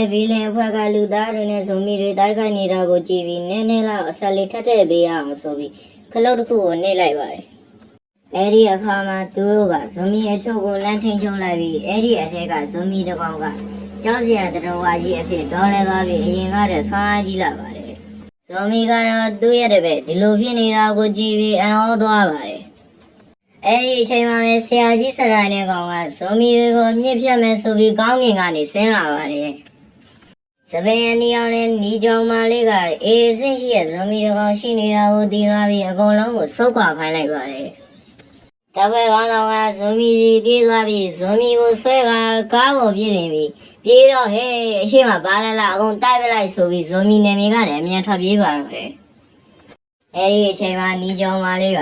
နဲ့ဘီလင်အဖွဲ့ကလူသားတွေနဲ့ဇုံမီတွေတိုက်ခိုက်နေတာကိုကြည့်ပြီးနည်းနည်းလောက်အဆက်လေးထပ်ထည့်ပေးရအောင်ဆိုပြီးခလုတ်တစ်ခုကိုနှိပ်လိုက်ပါတယ်။အဲဒီအခါမှာသူတို့ကဇုံမီအချို့ကိုလမ်းထိန်ချုံလိုက်ပြီးအဲဒီအထက်ကဇုံမီတစ်ကောင်ကကြောက်စရာတတော်ဝါကြီးအဖြစ်ဒေါ်လဲသွားပြီးအရင်ကတည်းကဆွမ်းအားကြီးလာပါတယ်။ဇုံမီကတော့သူ့ရဲ့တပည့်ဒီလိုဖြစ်နေတာကိုကြည့်ပြီးအံ့ဩသွားပါတယ်။အဲဒီအချိန်မှာပဲဆရာကြီးစရိုင်းတဲ့ကောင်ကဇုံမီတွေကိုမြင့်ဖြတ်မယ်ဆိုပြီးကောင်းကင်ကနေဆင်းလာပါတယ်။စပယ်အနီအောင်နဲ့နီကြောင်မလေးကအေးစင့်ရှိတဲ့ဇုံမီတစ်ကောင်ရှိနေတာကိုသိသွားပြီးအကုန်လုံးကိုစုပ်ခွာခိုင်းလိုက်ပါတယ်။တပည့်ကောင်ကဇုံမီစီပြေးသွားပြီးဇုံမီကိုဆွဲကားပေါ်ပြေးနေပြီးပြေးတော့ဟဲ့အရှိမပါလာလာအကုန်တိုက်ပလိုက်ဆိုပြီးဇုံမီနယ်မြေကလည်းအမြန်ထွက်ပြေးသွားတော့တယ်။အဲဒီအချိန်မှာနီကြောင်မလေးက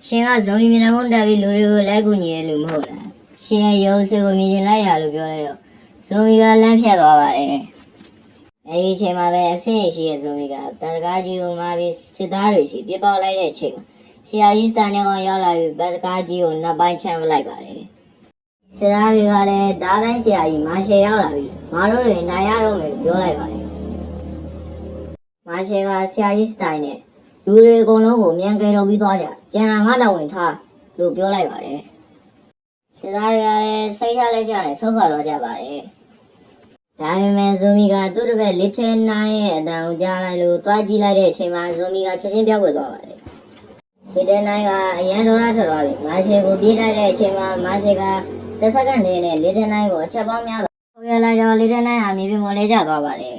ရှင်ကဇုံမီမျက်နှာဖုံးတက်ပြီးလူတွေကိုလက်ကူညီတဲ့လူမဟုတ်လား။ရှင်ရဲ့ရုပ်စကိုမြင်ချင်လိုက်ရလို့ပြောလိုက်တော့ဇုံမီကလမ်းဖြတ်သွားပါတယ်။အဲဒီအချိန်မှာပဲအဆင့်ရှိတဲ့ဇုံမီကတန်စကားကြီးကိုမှာပြီးစစ်သားတွေစီပြစ်ပေါက်လိုက်တဲ့အချိန်မှာဆရာကြီးစတန်နဲ့ကောင်ရောက်လာပြီးဘတ်စကားကြီးကိုနောက်ပိုင်းချမ်းလိုက်ပါတယ်။ဆရာတွေကလည်းဓာတ်တိုင်းဆရာကြီးမာရှယ်ရောက်လာပြီးငါတို့တွေနိုင်ရတော့မယ်ပြောလိုက်ပါတယ်။မာရှယ်ကဆရာကြီးစတိုင်နဲ့လူတွေအကုန်လုံးကိုမြန်ကယ်ထုတ်ပြီးသွားကြ။ကျန်တာငါတော်ဝင်ထားလို့ပြောလိုက်ပါတယ်။ဆရာတွေကလည်းစိတ်ချလက်ချနဲ့ဆုံးခွာသွားကြပါတယ်။ဒါပေမဲ့ဇိုမီကသူ့တပည့်လစ်ထဲနိုင်ရဲ့အတန်ကိုကြားလိုက်လို့တွားကြည့်လိုက်တဲ့အချိန်မှာဇိုမီကချက်ချင်းပြောက်ွယ်သွားပါတယ်။ဒီတဲ့နိုင်ကအရန်ဒေါ်လာထွက်သွားပြီမာရှယ်ကိုပြေးလိုက်တဲ့အချိန်မှာမာရှယ်က10စက္ကန့်တည်းနဲ့လေတဲ့နိုင်ကိုအချက်ပေါင်းများစွာပေါ်ရလိုက်တော့လေတဲ့နိုင်ဟာမြေပြင်ပေါ်လဲကျသွားပါတယ်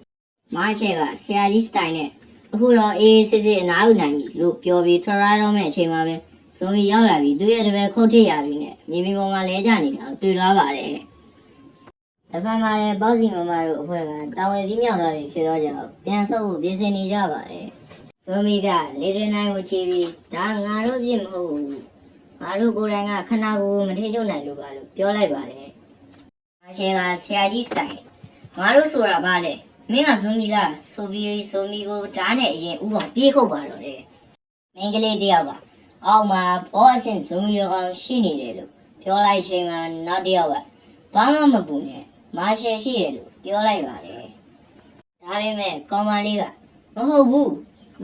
။မာရှယ်ကဆရာကြီးစတိုင်နဲ့အခုတော့အေးစစ်စစ်အနားယူနိုင်ပြီလို့ပြောပြီးထွက်လာတော့မဲ့အချိန်မှာပဲဇုံကြီးရောက်လာပြီးသူ့ရဲ့တပည့်ခုတ်ထစ်ရာတွေနဲ့မြေပြင်ပေါ်မှာလဲကျနေတာကိုတွေ့သွားပါတယ်။တစ်ဖက်မှာလည်းပေါ့စီမမတို့အဖွဲ့ကတာဝန်ပြီးမြောက်သွားပြီဖြစ်တော့ကြောင့်ပြန်ဆုပ်ဖို့ပြင်ဆင်နေကြပါတယ်။ဇုံမီကလေတဲ့နိုင်ကိုချီပြီးဒါငါတို့ပြစ်မဟုတ်ဘူး။ငါတို့ကိုယ်တိုင်ကခဏကိုမထိချုပ်နိုင်လို့ပါလို့ပြောလိုက်ပါတယ်။မာရှယ်ကဆရာကြီးစတိုင်ငါတို့ဆိုတာဗါလေမင်းကဇုံမီလားဆိုပြီးဇုံမီကိုဓာတ်နဲ့အရင်ဥအောင်ပြေးခုတ်ပါတော့တယ်။မင်းကလေးတယောက်ကအောက်မှာဘောအဆင့်ဇုံမီရောင်ရှိနေတယ်လို့ပြောလိုက်ချိန်မှာနောက်တစ်ယောက်ကဘာမှမပူနဲ့မာရှယ်ရှိတယ်လို့ပြောလိုက်ပါတယ်။ဒါပေမဲ့ကောင်မလေးကမဟုတ်ဘူး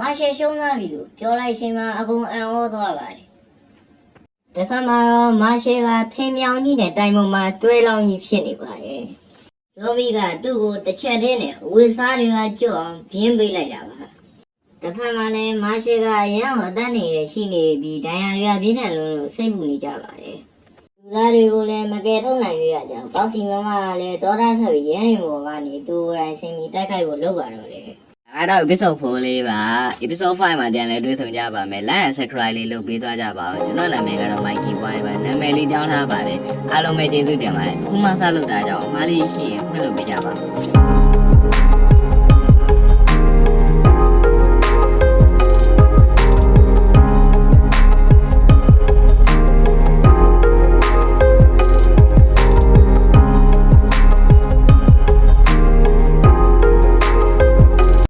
မာရှယ်ရှုံးသွားပြီလို့ပြောလိုက်ချိန်မှာအကုန်အံ့ဩသွားပါတယ်။တစ်ဖက်မှာတော့မာရှယ်ကဖင်မြောင်ကြီးနဲ့တိုင်ပုံမှာတွဲလောင်းကြီးဖြစ်နေပါတယ်။ဇိုမီကသူ့ကိုတစ်ချက်တည်းနဲ့ဝေစားတွေကကျွတ်အောင်ပြင်းပေးလိုက်တာပါ။တစ်ဖက်မှာလည်းမာရှယ်ကအရန်အသက်နေရရှိနေပြီးဒဏ်ရာတွေကပြင်းထန်လို့စိတ်ပူနေကြပါတယ်။လူသားတွေကိုလည်းမကယ်ထုတ်နိုင်ရကြအောင်ပေါ့စီမမကလည်းဒေါသထွက်ပြီးရန်ရင်ပေါ်ကနေသူ့ကိုယ်တိုင်ဆင်းပြီးတိုက်ခိုက်ဖို့လုပ်ပါတော့တယ်။အဲ့တော့ episode 4လေးပါ episode 5မှာပြန်လဲတွေ့ဆုံကြပါမယ် like and subscribe လေးလုပ်ပေးသွားကြပါဦးကျွန်တော်နာမည်ကတော့ Mikey Boy ပါနာမည်လေးကြောင်းထားပါတယ်အားလုံးပဲကျေးဇူးတင်ပါတယ်အခုမှစလုပ်တာကြောင့်အမှားလေးရှိရင်ဖွင့်လို့ပြကြပါ